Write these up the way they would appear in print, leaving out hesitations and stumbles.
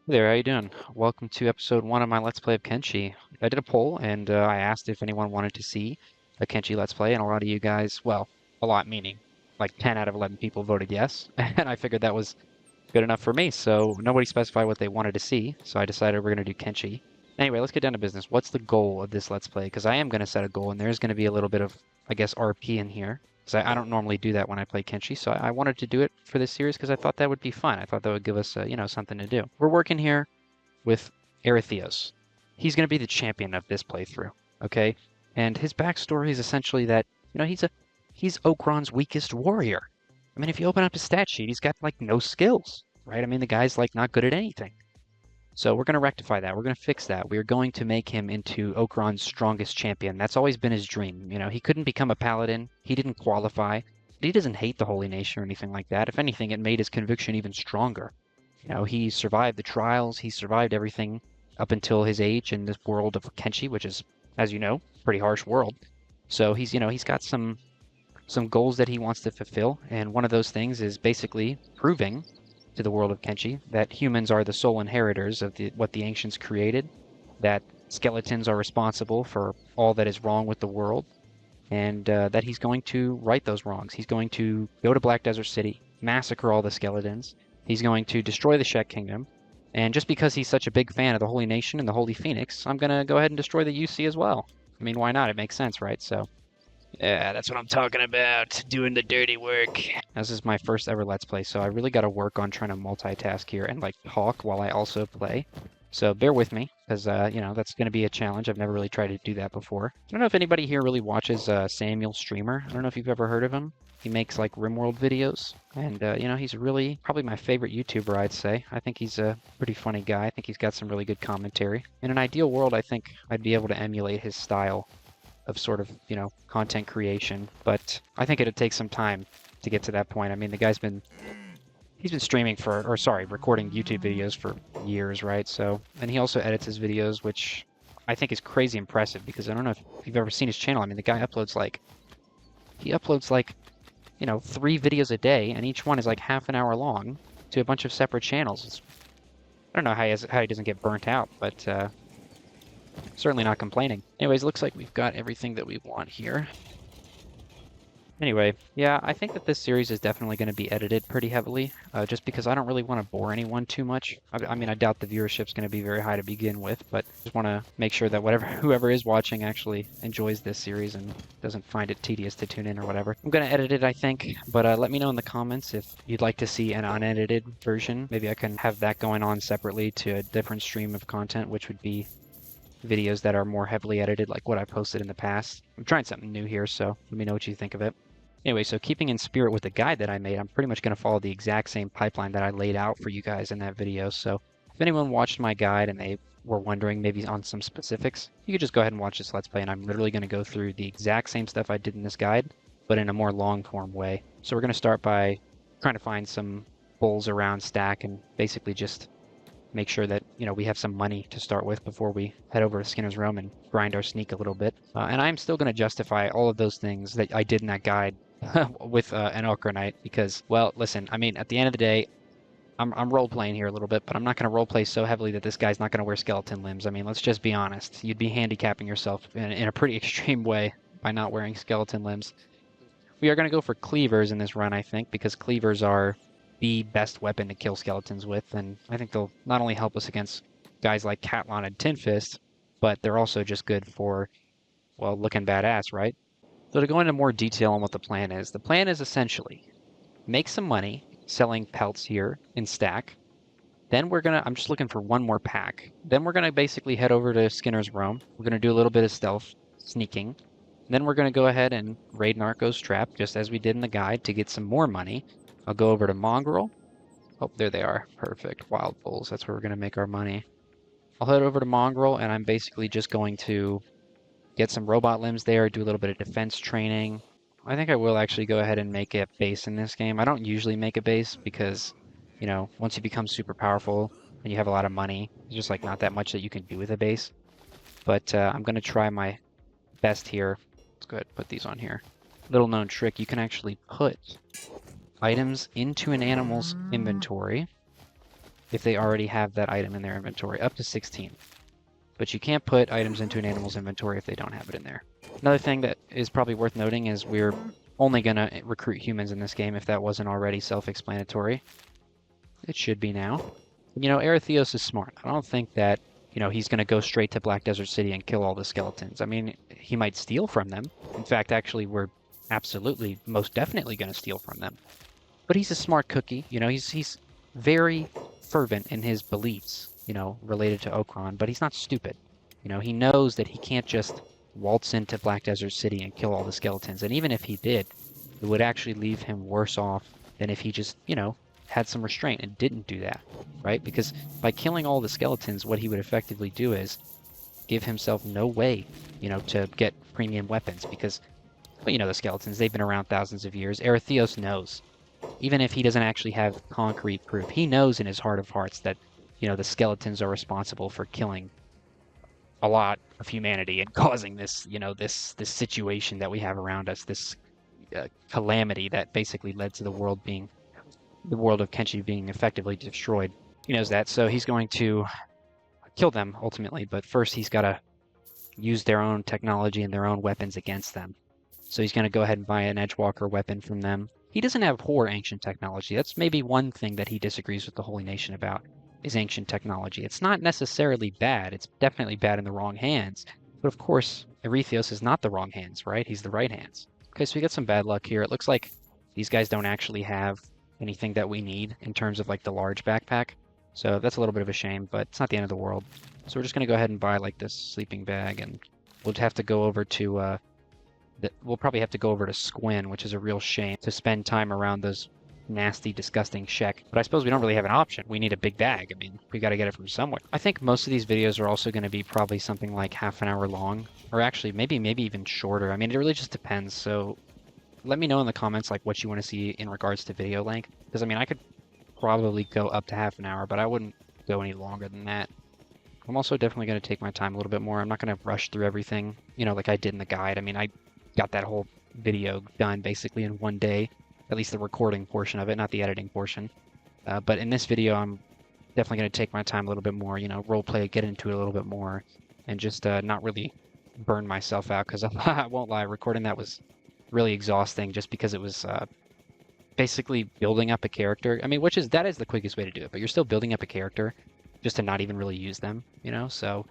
Hey there, how you doing? Welcome to episode 1 of my Let's Play of Kenshi. I did a poll and I asked if anyone wanted to see a Kenshi Let's Play, and a lot of you guys, well, a lot meaning like 10 out of 11 people voted yes, and I figured that was good enough for me, so nobody specified what they wanted to see, so I decided we're going to do Kenshi. Anyway, let's get down to business. What's the goal of this Let's Play? Because I am going to set a goal, and there's going to be a little bit of, I guess, RP in here. Because I don't normally do that when I play Kenshi, so I wanted to do it for this series because I thought that would be fun. I thought that would give us, something to do. We're working here with Erytheos. He's going to be the champion of this playthrough, okay? And his backstory is essentially that, he's Okran's weakest warrior. I mean, if you open up his stat sheet, he's got, like, no skills, right? I mean, the guy's, like, not good at anything. So we're going to rectify that. We're going to fix that. We're going to make him into Okran's strongest champion. That's always been his dream. He couldn't become a paladin. He didn't qualify. But he doesn't hate the Holy Nation or anything like that. If anything, it made his conviction even stronger. He survived the trials. He survived everything up until his age in this world of Kenshi, which is, as you know, a pretty harsh world. So he's got some goals that he wants to fulfill, and one of those things is basically proving to the world of Kenshi that humans are the sole inheritors of what the ancients created, that skeletons are responsible for all that is wrong with the world, and that he's going to right those wrongs. He's going to go to Black Desert City, massacre all the skeletons. He's going to destroy the Shek Kingdom. And just because he's such a big fan of the Holy Nation and the Holy Phoenix, I'm going to go ahead and destroy the UC as well. I mean, why not? It makes sense, right? So, yeah, that's what I'm talking about. Doing the dirty work. This is my first ever Let's Play, so I really got to work on trying to multitask here and, like, talk while I also play. So bear with me, because, that's going to be a challenge. I've never really tried to do that before. I don't know if anybody here really watches Samuel Streamer. I don't know if you've ever heard of him. He makes, like, RimWorld videos, and, he's really probably my favorite YouTuber, I'd say. I think he's a pretty funny guy. I think he's got some really good commentary. In an ideal world, I think I'd be able to emulate his style of sort of, content creation, but I think it'd take some time to get to that point. I mean, the guy's been streaming recording YouTube videos for years, right? So, and he also edits his videos, which I think is crazy impressive because I don't know if you've ever seen his channel. I mean, the guy uploads like 3 videos a day, and each one is like half an hour long to a bunch of separate channels. I don't know how he doesn't get burnt out, but certainly not complaining. Anyways, looks like we've got everything that we want here. Anyway, yeah, I think that this series is definitely going to be edited pretty heavily, just because I don't really want to bore anyone too much. I mean, I doubt the viewership's going to be very high to begin with, but just want to make sure that whoever is watching actually enjoys this series and doesn't find it tedious to tune in or whatever. I'm going to edit it, I think, but let me know in the comments if you'd like to see an unedited version. Maybe I can have that going on separately to a different stream of content, which would be videos that are more heavily edited, like what I posted in the past. I'm trying something new here, so let me know what you think of it. Anyway, so keeping in spirit with the guide that I made, I'm pretty much going to follow the exact same pipeline that I laid out for you guys in that video. So if anyone watched my guide and they were wondering maybe on some specifics, you could just go ahead and watch this Let's Play, and I'm literally going to go through the exact same stuff I did in this guide, but in a more long-form way. So we're going to start by trying to find some bulls around Stack and basically just make sure that, we have some money to start with before we head over to Skinner's Room and grind our sneak a little bit. And I'm still going to justify all of those things that I did in that guide with an Okranite because, well, listen, I mean, at the end of the day, I'm role-playing here a little bit, but I'm not going to role-play so heavily that this guy's not going to wear skeleton limbs. I mean, let's just be honest. You'd be handicapping yourself in a pretty extreme way by not wearing skeleton limbs. We are going to go for cleavers in this run, I think, because cleavers are the best weapon to kill skeletons with, and I think they'll not only help us against guys like Catlon and Tin Fist, but they're also just good for, well, looking badass, right? So to go into more detail on what the plan is essentially make some money selling pelts here in Stack. Then I'm just looking for one more pack. Then we're gonna basically head over to Skinner's Room. We're gonna do a little bit of stealth sneaking. Then we're gonna go ahead and raid Narco's Trap, just as we did in the guide, to get some more money. I'll go over to Mongrel. Oh, there they are. Perfect. Wild Bulls. That's where we're going to make our money. I'll head over to Mongrel, and I'm basically just going to get some robot limbs there, do a little bit of defense training. I think I will actually go ahead and make a base in this game. I don't usually make a base because, once you become super powerful and you have a lot of money, there's just like not that much that you can do with a base. But I'm going to try my best here. Let's go ahead and put these on here. Little known trick, you can actually put items into an animal's inventory if they already have that item in their inventory, up to 16. But you can't put items into an animal's inventory if they don't have it in there. Another thing that is probably worth noting is we're only going to recruit humans in this game if that wasn't already self-explanatory. It should be now. You know, Erytheos is smart. I don't think that, you know, he's going to go straight to Black Desert City and kill all the skeletons. I mean, he might steal from them. In fact, actually, we're absolutely, most definitely going to steal from them. But he's a smart cookie. You know, he's very fervent in his beliefs, you know, related to Okran, but he's not stupid. You know, he knows that he can't just waltz into Black Desert City and kill all the skeletons. And even if he did, it would actually leave him worse off than if he just, you know, had some restraint and didn't do that, right? Because by killing all the skeletons, what he would effectively do is give himself no way, you know, to get premium weapons because, well, you know, the skeletons, they've been around thousands of years. Erytheos knows. Even if he doesn't actually have concrete proof, he knows in his heart of hearts that, you know, the skeletons are responsible for killing a lot of humanity and causing this, you know, this situation that we have around us, this calamity that basically led to the world of Kenshi being effectively destroyed. He knows that, so he's going to kill them ultimately, but first he's got to use their own technology and their own weapons against them. So he's going to go ahead and buy an Edgewalker weapon from them. He doesn't have poor ancient technology. That's maybe one thing that he disagrees with the Holy Nation about, is ancient technology. It's not necessarily bad. It's definitely bad in the wrong hands. But of course, Erytheos is not the wrong hands, right? He's the right hands. Okay, so we got some bad luck here. It looks like these guys don't actually have anything that we need in terms of like the large backpack. So that's a little bit of a shame, but it's not the end of the world. So we're just going to go ahead and buy like this sleeping bag, and we'll have to go over to we'll probably have to go over to Squin, which is a real shame to spend time around those nasty, disgusting Shek. But I suppose we don't really have an option. We need a big bag. I mean, we got to get it from somewhere. I think most of these videos are also going to be probably something like half an hour long, or actually maybe even shorter. I mean, it really just depends. So let me know in the comments like what you want to see in regards to video length, because I mean, I could probably go up to half an hour, but I wouldn't go any longer than that. I'm also definitely going to take my time a little bit more. I'm not going to rush through everything, you know, like I did in the guide. I mean, I got that whole video done basically in one day, at least the recording portion of it, not the editing portion. But in this video, I'm definitely going to take my time a little bit more, you know, roleplay, get into it a little bit more, and just not really burn myself out, because I won't lie, recording that was really exhausting just because it was basically building up a character. I mean, that is the quickest way to do it, but you're still building up a character just to not even really use them, you know? So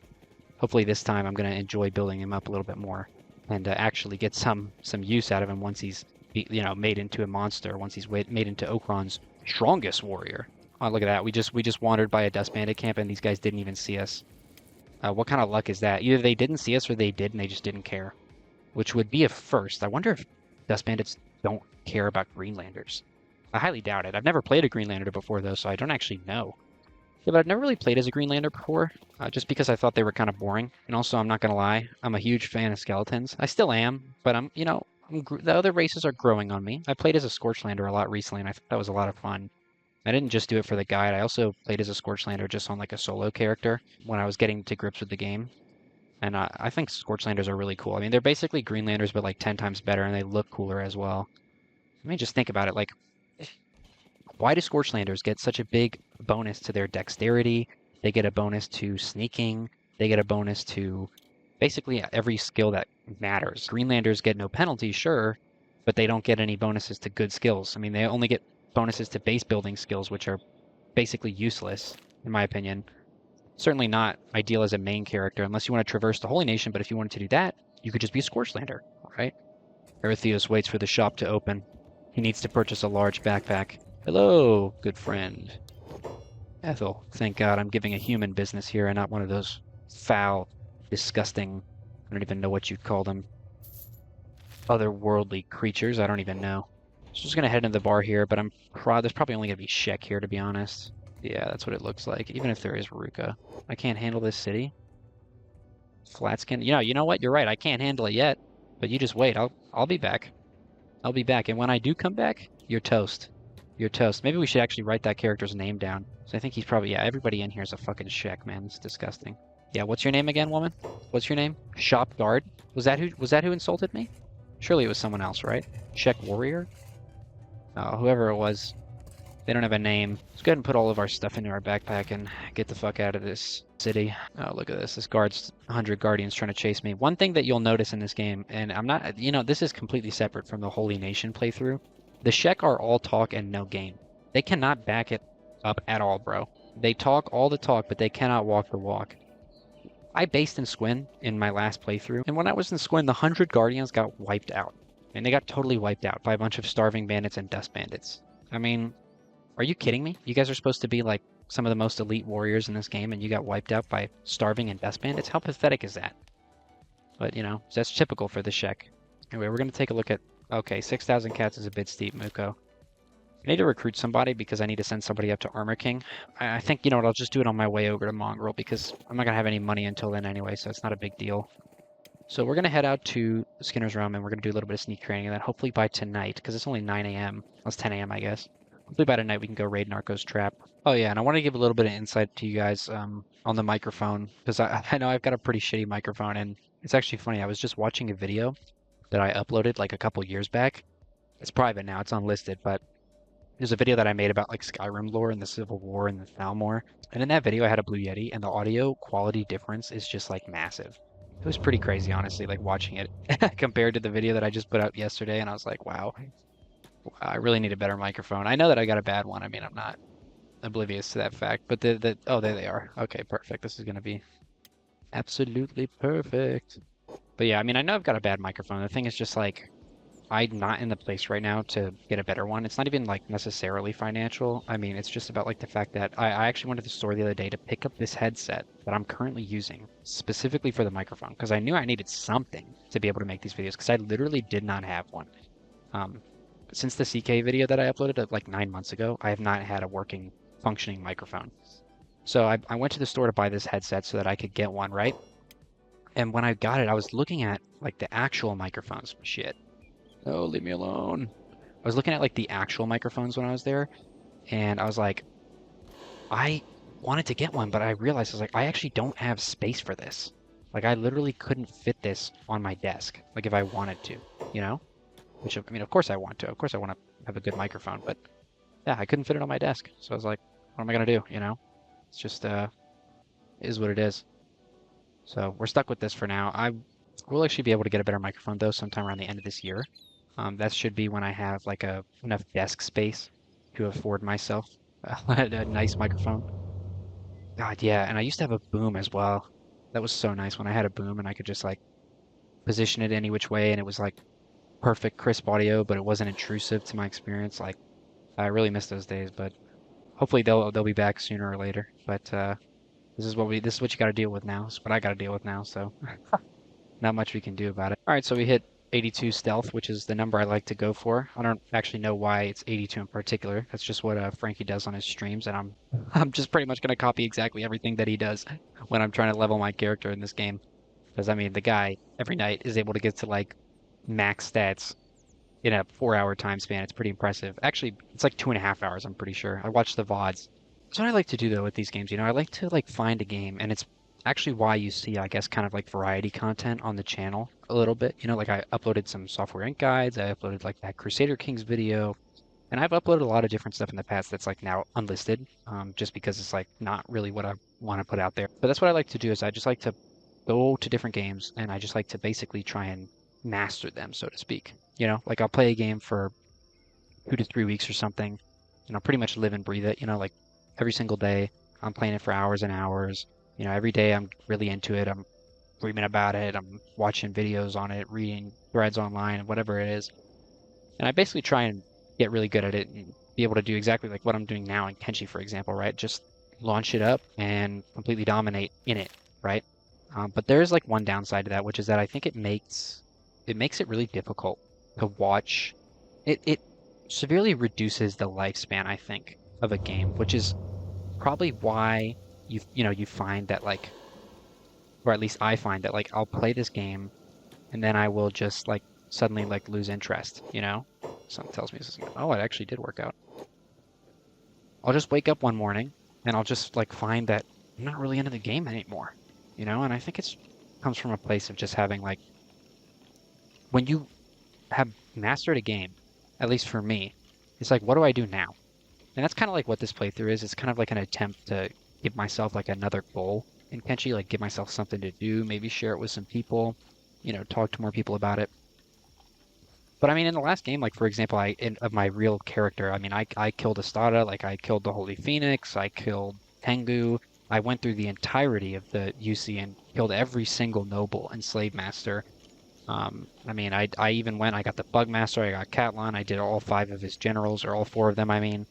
hopefully this time I'm going to enjoy building him up a little bit more and actually get some use out of him once he's, you know, made into a monster, once he's made into Okran's strongest warrior. Oh, look at that. We just wandered by a dust bandit camp and these guys didn't even see us. What kind of luck is that? Either they didn't see us or they did and they just didn't care, which would be a first. I wonder if dust bandits don't care about Greenlanders. I highly doubt it. I've never played a Greenlander before though, so I don't actually know. Yeah, but I've never really played as a Greenlander before, just because I thought they were kind of boring. And also, I'm not going to lie, I'm a huge fan of skeletons. I still am, but you know, the other races are growing on me. I played as a Scorch Lander a lot recently, and I thought that was a lot of fun. I didn't just do it for the guide. I also played as a Scorch Lander just on like a solo character when I was getting to grips with the game. And I think Scorch Landers are really cool. I mean, they're basically Greenlanders, but like 10 times better, and they look cooler as well. I mean, just think about it. Like, why do Scorch Landers get such a big bonus to their dexterity? They get a bonus to sneaking. They get a bonus to basically every skill that matters. Greenlanders get no penalty, sure, but they don't get any bonuses to good skills. I mean, they only get bonuses to base building skills, which are basically useless, in my opinion. Certainly not ideal as a main character, unless you want to traverse the Holy Nation, but if you wanted to do that, you could just be a Scorch Lander, right? Erytheos waits for the shop to open. He needs to purchase a large backpack. Hello, good friend. Ethel, thank God I'm giving a human business here and not one of those foul, disgusting, I don't even know what you'd call them, otherworldly creatures. I don't even know. So I'm just going to head into the bar here, but there's probably only going to be Shek here, to be honest. Yeah, that's what it looks like, even if there is Ruka. I can't handle this city. Flatskin. You know what? You're right. I can't handle it yet, but you just wait. I'll be back. I'll be back, and when I do come back, you're toast. You're toast. Maybe we should actually write that character's name down. So I think he's probably, yeah, everybody in here is a fucking Shek, man. It's disgusting. Yeah, what's your name again, woman? What's your name? Shop guard? Was that who insulted me? Surely it was someone else, right? Shek warrior? Oh, whoever it was. They don't have a name. Let's go ahead and put all of our stuff into our backpack and get the fuck out of this city. Oh, look at this. This guard's 100 guardians trying to chase me. One thing that you'll notice in this game, and I'm not, this is completely separate from the Holy Nation playthrough. The Shek are all talk and no game. They cannot back it up at all, bro. They talk all the talk, but they cannot walk the walk. I based in Squin in my last playthrough, and when I was in Squin, the 100 guardians got wiped out. And they got totally wiped out by a bunch of starving bandits and dust bandits. I mean, are you kidding me? You guys are supposed to be like some of the most elite warriors in this game, and you got wiped out by starving and dust bandits? How pathetic is that? But, that's typical for the Shek. Anyway, we're going to take a look at... Okay, 6,000 cats is a bit steep, Muko. I need to recruit somebody because I need to send somebody up to Armor King. I think, you know what, I'll just do it on my way over to Mongrel because I'm not going to have any money until then anyway, so it's not a big deal. So we're going to head out to Skinner's Realm, and we're going to do a little bit of sneak training, and then hopefully by tonight, because it's only 9 a.m. Well, it's 10 a.m., I guess. Hopefully by tonight we can go raid Narco's Trap. Oh yeah, and I want to give a little bit of insight to you guys on the microphone, because I know I've got a pretty shitty microphone, and it's actually funny. I was just watching a video that I uploaded like a couple years back. It's private now, it's unlisted, but there's a video that I made about like Skyrim lore and the Civil War and the Thalmor. And in that video I had a Blue Yeti, and the audio quality difference is just like massive. It was pretty crazy, honestly, like watching it compared to the video that I just put out yesterday, and I was like, wow, I really need a better microphone. I know that I got a bad one. I mean, I'm not oblivious to that fact, but oh, there they are. Okay, perfect. This is going to be absolutely perfect. But yeah, I mean, I know I've got a bad microphone. The thing is just like, I'm not in the place right now to get a better one. It's not even like necessarily financial. I mean, it's just about like the fact that I actually went to the store the other day to pick up this headset that I'm currently using specifically for the microphone because I knew I needed something to be able to make these videos because I literally did not have one. Since the CK video that I uploaded like 9 months ago, I have not had a working, functioning microphone. So I went to the store to buy this headset so that I could get one, right? And when I got it, I was looking at like the actual microphones. Shit. Oh, leave me alone. I was looking at like the actual microphones when I was there, and I was like, I wanted to get one, but I realized I was like, I actually don't have space for this. Like, I literally couldn't fit this on my desk, like if I wanted to, you know? Which, I mean, of course I want to. Of course I want to have a good microphone, but yeah, I couldn't fit it on my desk. So I was like, what am I going to do, you know? It's just, is what it is. So we're stuck with this for now. I will actually be able to get a better microphone, though, sometime around the end of this year. That should be when I have like enough desk space to afford myself a nice microphone. God, yeah, and I used to have a boom as well. That was so nice when I had a boom and I could just like position it any which way, and it was like perfect crisp audio, but it wasn't intrusive to my experience. Like, I really miss those days, but hopefully they'll be back sooner or later. But this is what you got to deal with now. It's what I got to deal with now, so not much we can do about it. All right, so we hit 82 stealth, which is the number I like to go for. I don't actually know why it's 82 in particular. That's just what Frankie does on his streams, and I'm just pretty much gonna copy exactly everything that he does when I'm trying to level my character in this game. Because I mean, the guy every night is able to get to like max stats in a 4-hour time span. It's pretty impressive. Actually, it's like 2.5 hours, I'm pretty sure. I watched the VODs. That's what I like to do though with these games. You know, I like to like find a game, and it's actually why you see, I guess, kind of like variety content on the channel a little bit. You know, like I uploaded some Software Inc. guides, I uploaded like that Crusader Kings video, and I've uploaded a lot of different stuff in the past that's like now unlisted, just because it's like not really what I want to put out there. But that's what I like to do is I just like to go to different games, and I just like to basically try and master them, so to speak. You know, like I'll play a game for 2 to 3 weeks or something, and I'll pretty much live and breathe it. You know, like every single day I'm playing it for hours and hours. You know, every day I'm really into it. I'm dreaming about it. I'm watching videos on it, reading threads online, whatever it is. And I basically try and get really good at it and be able to do exactly like what I'm doing now in Kenshi, for example, right? Just launch it up and completely dominate in it, right? But there's like one downside to that, which is that I think it makes it really difficult to watch. It severely reduces the lifespan, I think, of a game, which is probably why you find that like, or at least I find that like I'll play this game and then I will just like suddenly like lose interest, you know? Something tells me this is oh, it actually did work out. I'll just wake up one morning and I'll just like find that I'm not really into the game anymore, you know? And I think it comes from a place of just having like, when you have mastered a game, at least for me, it's like, what do I do now? And that's kind of like what this playthrough is. It's kind of like an attempt to give myself like another goal in Kenshi, like give myself something to do, maybe share it with some people, talk to more people about it. But I mean, in the last game, like for example, of my real character, I mean, I killed Estada, like I killed the Holy Phoenix, I killed Tengu. I went through the entirety of the UC and killed every single noble and slave master. I mean, I even went, I got the Bugmaster, I got Catlon, I did all 5 of his generals, or all 4 of them, I mean.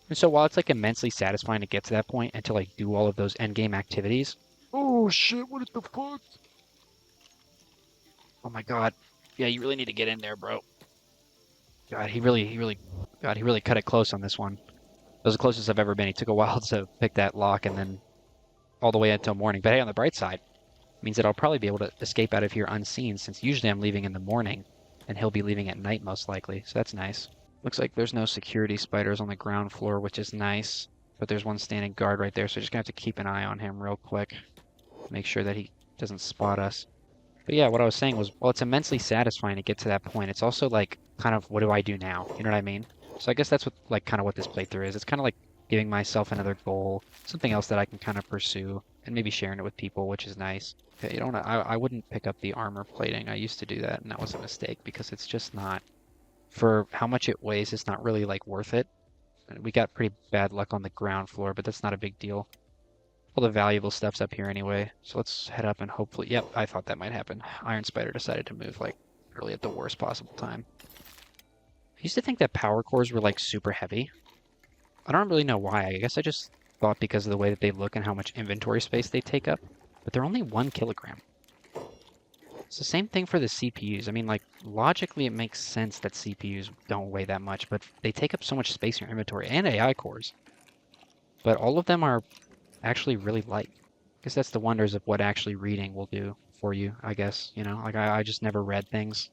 And so while it's like immensely satisfying to get to that point and to like do all of those endgame activities. Oh shit, what the fuck? Oh my god. Yeah, you really need to get in there, bro. God, he really cut it close on this one. That was the closest I've ever been. He took a while to pick that lock and then all the way until morning. But hey, on the bright side, it means that I'll probably be able to escape out of here unseen, since usually I'm leaving in the morning and he'll be leaving at night most likely. So that's nice. Looks like there's no security spiders on the ground floor, which is nice. But there's one standing guard right there, so just gonna have to keep an eye on him real quick. Make sure that he doesn't spot us. But yeah, what I was saying was, well, it's immensely satisfying to get to that point. It's also like, kind of, what do I do now? You know what I mean? So I guess that's what, like, kind of what this playthrough is. It's kind of like giving myself another goal, something else that I can kind of pursue, and maybe sharing it with people, which is nice. Okay, you don't. I wouldn't pick up the armor plating. I used to do that, and that was a mistake because it's just not, for how much it weighs, it's not really like worth it. We got pretty bad luck on the ground floor, but that's not a big deal. All the valuable stuff's up here anyway, so let's head up and hopefully, yep, I thought that might happen. Iron Spider decided to move like really at the worst possible time. I used to think that power cores were like super heavy. I don't really know why. I guess I just thought because of the way that they look and how much inventory space they take up, but they're only 1 kilogram. It's the same thing for the CPUs. I mean, like, logically it makes sense that CPUs don't weigh that much, but they take up so much space in your inventory, and AI cores. But all of them are actually really light. I guess that's the wonders of what actually reading will do for you, I guess. Like I just never read things.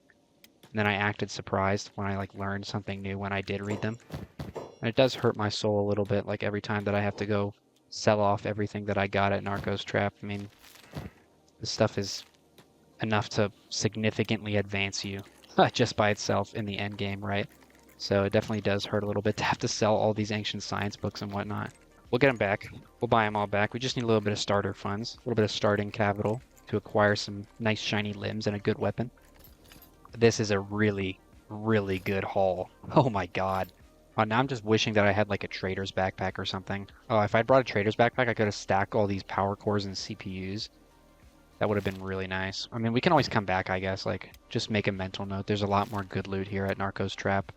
And then I acted surprised when I like learned something new when I did read them. And it does hurt my soul a little bit, like every time that I have to go sell off everything that I got at Narcos Trap. I mean, this stuff is enough to significantly advance you just by itself in the end game, right? So it definitely does hurt a little bit to have to sell all these ancient science books and whatnot. We'll get them back. We'll buy them all back. We just need a little bit of starter funds, a little bit of starting capital to acquire some nice shiny limbs and a good weapon. This is a really, really good haul. Oh my god. Now I'm just wishing that I had like a trader's backpack or something. Oh, if I brought a trader's backpack, I could have stacked all these power cores and CPUs. That would have been really nice. I mean, we can always come back, I guess. Like, just make a mental note. There's a lot more good loot here at Narcos Trap.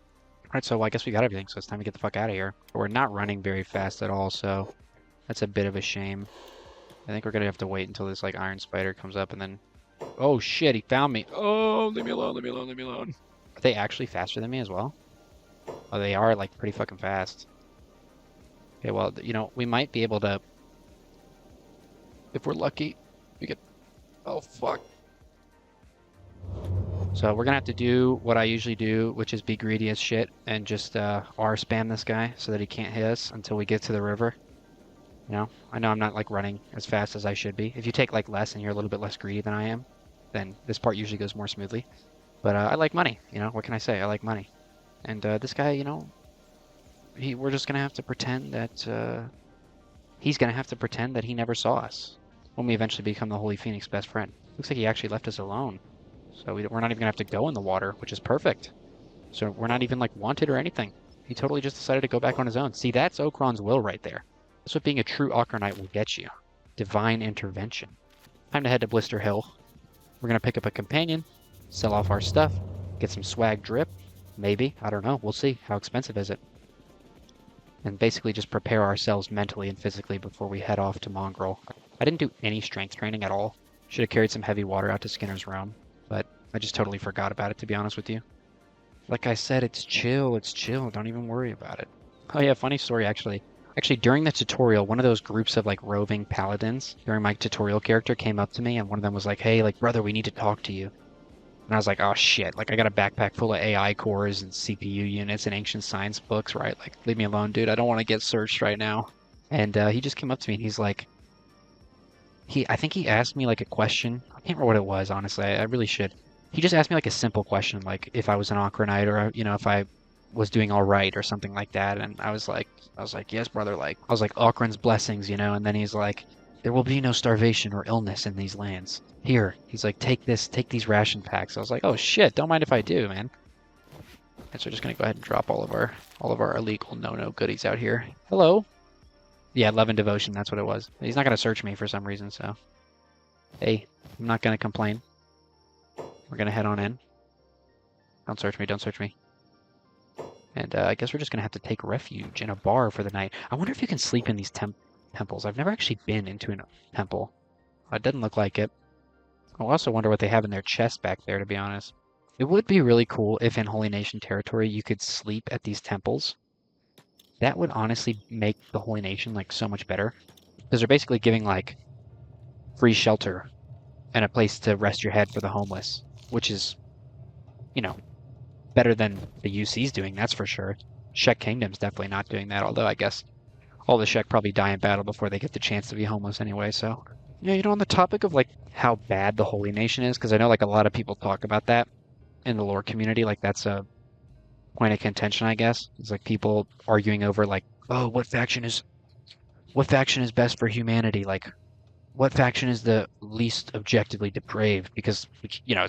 Alright, so I guess we got everything, so it's time to get the fuck out of here. But we're not running very fast at all, so that's a bit of a shame. I think we're gonna have to wait until this, like, Iron Spider comes up and then... Oh shit, he found me! Oh, leave me alone, leave me alone, leave me alone. Are they actually faster than me as well? Oh, they are, like, pretty fucking fast. Okay, well, we might be able to... If we're lucky, we get... Oh, fuck. So we're gonna have to do what I usually do, which is be greedy as shit and just R spam this guy so that he can't hit us until we get to the river. I know I'm not like running as fast as I should be. If you take like less and you're a little bit less greedy than I am, then this part usually goes more smoothly. But I like money, what can I say? I like money. And this guy, we're just gonna have to pretend that he's gonna have to pretend that he never saw us when we eventually become the Holy Phoenix best friend. Looks like he actually left us alone. So we're not even gonna have to go in the water, which is perfect. So we're not even like wanted or anything. He totally just decided to go back on his own. See, that's Okran's will right there. That's what being a true Okranite will get you. Divine intervention. Time to head to Blister Hill. We're gonna pick up a companion, sell off our stuff, get some swag drip. Maybe, I don't know, we'll see. How expensive is it? And basically just prepare ourselves mentally and physically before we head off to Mongrel. I didn't do any strength training at all. Should have carried some heavy water out to Skinner's Realm, but I just totally forgot about it, to be honest with you. Like I said, it's chill, don't even worry about it. Oh yeah, funny story actually. Actually, during the tutorial, one of those groups of like roving paladins during my tutorial character came up to me and one of them was like, hey, like brother, we need to talk to you. And I was like, oh shit, like I got a backpack full of AI cores and CPU units and ancient science books, right? Like, leave me alone, dude. I don't want to get searched right now. And he just came up to me and he's like, I think he asked me like a question. I can't remember what it was, honestly. I really should. He just asked me like a simple question, like if I was an Okranite or, if I was doing all right or something like that. And I was like, yes, brother. Like, I was like, Okran's blessings, you know. And then he's like, there will be no starvation or illness in these lands. Here, he's like, take these ration packs. I was like, oh shit, don't mind if I do, man. And so we're just gonna go ahead and drop all of our illegal no goodies out here. Hello. Yeah, love and devotion. That's what it was. He's not gonna search me for some reason, so hey, I'm not gonna complain. We're gonna head on in. Don't search me. Don't search me. And I guess we're just gonna have to take refuge in a bar for the night. I wonder if you can sleep in these temples. I've never actually been into a temple. It doesn't look like it. I also wonder what they have in their chest back there, to be honest. It would be really cool if in Holy Nation territory you could sleep at these temples. That would honestly make the Holy Nation like so much better. Because they're basically giving like free shelter and a place to rest your head for the homeless, which is, you know, better than the UC's doing, that's for sure. Shek Kingdom's definitely not doing that, although I guess all the Shek probably die in battle before they get the chance to be homeless anyway, so. Yeah, you know, on the topic of like how bad the Holy Nation is, because I know like a lot of people talk about that in the lore community, like that's a point of contention, I guess. It's like people arguing over like, oh, what faction is best for humanity? Like, what faction is the least objectively depraved? Because, you know,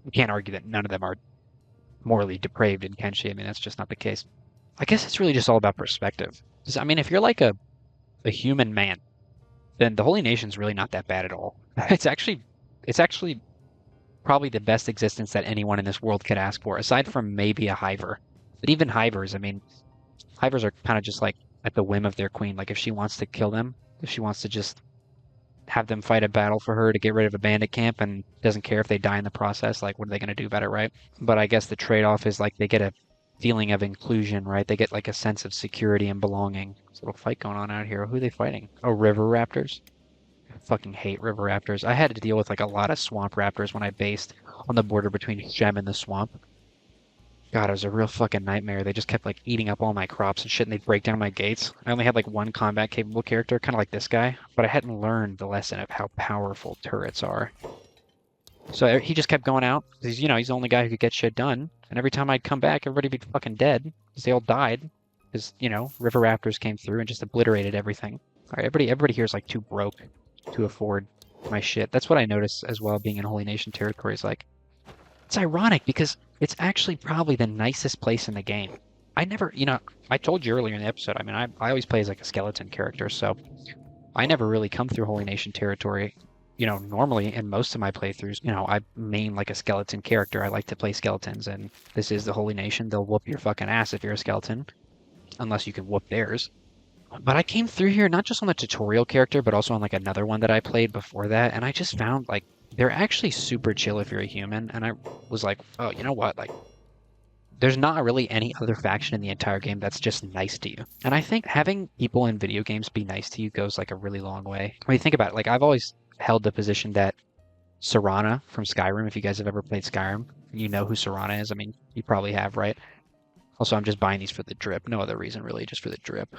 we can't argue that none of them are morally depraved in Kenshi. I mean, that's just not the case. I guess it's really just all about perspective. Because, I mean, if you're like a human man, then the Holy Nation's really not that bad at all. It's actually probably the best existence that anyone in this world could ask for, aside from maybe a Hiver. But even Hivers, I mean, Hivers are kind of just like at the whim of their queen. Like if she wants to kill them, if she wants to just have them fight a battle for her to get rid of a bandit camp and doesn't care if they die in the process, like what are they going to do about it, right? But I guess the trade-off is like they get a feeling of inclusion, right? They get like a sense of security and belonging. There's a little fight going on out here. Who are they fighting? Oh, river raptors. I fucking hate river raptors. I had to deal with like a lot of swamp raptors when I based on the border between Shem and the swamp. God, it was a real fucking nightmare. They just kept like eating up all my crops and shit, and they'd break down my gates. I only had like one combat capable character, kind of like this guy, but I hadn't learned the lesson of how powerful turrets are. So he just kept going out. He's, you know, he's the only guy who could get shit done. And every time I'd come back, everybody would be fucking dead because they all died. Because, you know, river raptors came through and just obliterated everything. All right, everybody here is like too broke to afford my shit. That's what I noticed as well being in Holy Nation territory. Is like, it's ironic because it's actually probably the nicest place in the game. I never, you know, I told you earlier in the episode, I mean, I always play as like a skeleton character, so I never really come through Holy Nation territory. You know, normally in most of my playthroughs, you know, I main like a skeleton character. I like to play skeletons, and this is the Holy Nation. They'll whoop your fucking ass if you're a skeleton, unless you can whoop theirs. But I came through here not just on the tutorial character, but also on like another one that I played before that, and I just found like they're actually super chill if you're a human, and I was like, oh, you know what, like there's not really any other faction in the entire game that's just nice to you. And I think having people in video games be nice to you goes like a really long way. I mean, think about it, like I've always held the position that Serana from Skyrim, if you guys have ever played Skyrim, you know who Serana is. I mean, you probably have, right? Also, I'm just buying these for the drip. No other reason, really, just for the drip.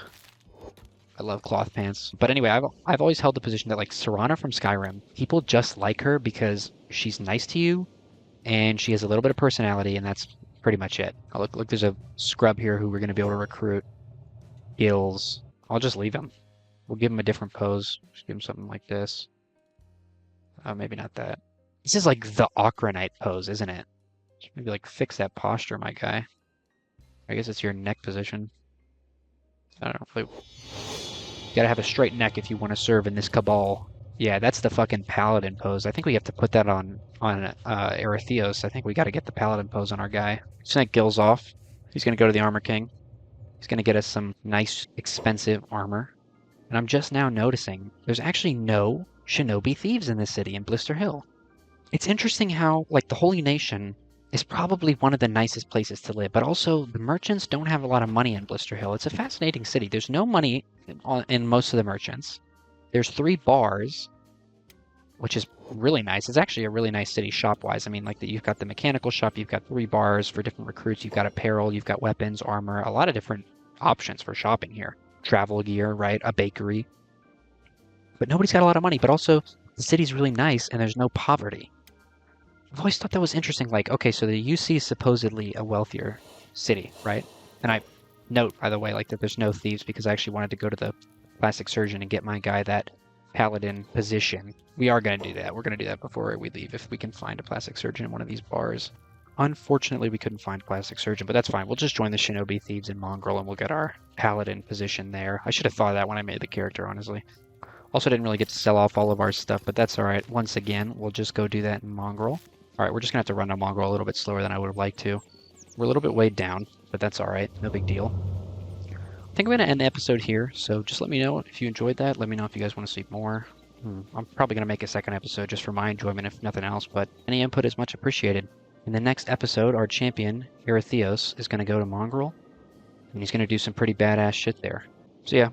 I love cloth pants. But anyway, I've always held the position that like Serana from Skyrim, people just like her because she's nice to you and she has a little bit of personality, and that's pretty much it. Oh, look, there's a scrub here who we're going to be able to recruit. Gills. I'll just leave him. We'll give him a different pose. Just give him something like this. Maybe not that. This is like the Okranite pose, isn't it? Maybe like fix that posture, my guy. I guess it's your neck position. I don't know. You gotta have a straight neck if you want to serve in this cabal. Yeah, that's the fucking paladin pose. I think we have to put that on Erytheos. I think we gotta get the paladin pose on our guy. Snake Gills off. He's gonna go to the Armor King. He's gonna get us some nice, expensive armor. And I'm just now noticing there's actually no shinobi thieves in this city in Blister Hill. It's interesting how, like, the Holy Nation is probably one of the nicest places to live, but also the merchants don't have a lot of money in Blister Hill. It's a fascinating city. There's no money in most of the merchants. There's 3 bars, which is really nice. It's actually a really nice city shop-wise. I mean, like, you've got the mechanical shop, you've got 3 bars for different recruits, you've got apparel, you've got weapons, armor, a lot of different options for shopping here. Travel gear, right? A bakery. But nobody's got a lot of money, but also the city's really nice and there's no poverty. I've always thought that was interesting. Like, okay, so the UC is supposedly a wealthier city, right? And I note, by the way, like that there's no thieves because I actually wanted to go to the plastic surgeon and get my guy that paladin position. We are going to do that. We're going to do that before we leave if we can find a plastic surgeon in one of these bars. Unfortunately, we couldn't find a plastic surgeon, but that's fine. We'll just join the shinobi thieves in Mongrel and we'll get our paladin position there. I should have thought of that when I made the character, honestly. Also didn't really get to sell off all of our stuff, but that's all right. Once again, we'll just go do that in Mongrel. All right, we're just going to have to run to Mongrel a little bit slower than I would have liked to. We're a little bit weighed down, but that's all right. No big deal. I think I'm going to end the episode here, so just let me know if you enjoyed that. Let me know if you guys want to see more. I'm probably going to make a second episode just for my enjoyment, if nothing else, but any input is much appreciated. In the next episode, our champion, Erytheos, is going to go to Mongrel, and he's going to do some pretty badass shit there. So yeah,